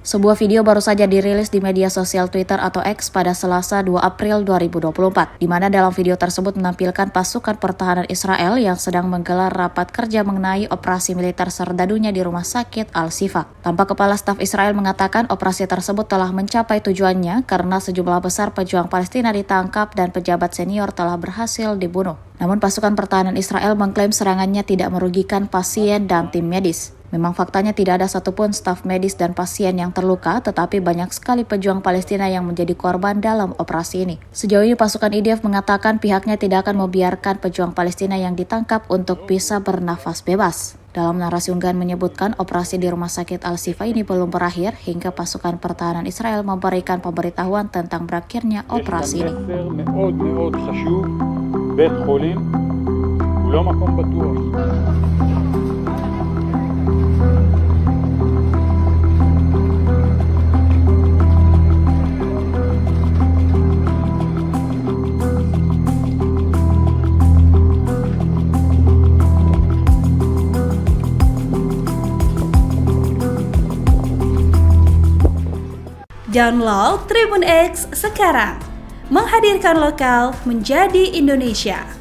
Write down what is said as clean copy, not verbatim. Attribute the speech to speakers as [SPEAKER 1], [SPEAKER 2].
[SPEAKER 1] Sebuah video baru saja dirilis di media sosial Twitter atau X pada Selasa 2 April 2024, di mana dalam video tersebut menampilkan pasukan pertahanan Israel yang sedang menggelar rapat kerja mengenai operasi militer serdadunya di rumah sakit Al-Shifa. Tampak Kepala Staf Israel mengatakan operasi tersebut telah mencapai tujuannya karena sejumlah besar pejuang Palestina ditangkap dan pejabat senior telah berhasil dibunuh. Namun pasukan pertahanan Israel mengklaim serangannya tidak merugikan pasien dan tim medis. Memang faktanya tidak ada satupun staf medis dan pasien yang terluka, tetapi banyak sekali pejuang Palestina yang menjadi korban dalam operasi ini. Sejauh ini pasukan IDF mengatakan pihaknya tidak akan membiarkan pejuang Palestina yang ditangkap untuk bisa bernafas bebas. Dalam narasi unggahan menyebutkan operasi di rumah sakit Al-Shifa ini belum berakhir hingga pasukan pertahanan Israel memberikan pemberitahuan tentang berakhirnya operasi ini.
[SPEAKER 2] Download Tribun X sekarang, menghadirkan lokal menjadi Indonesia.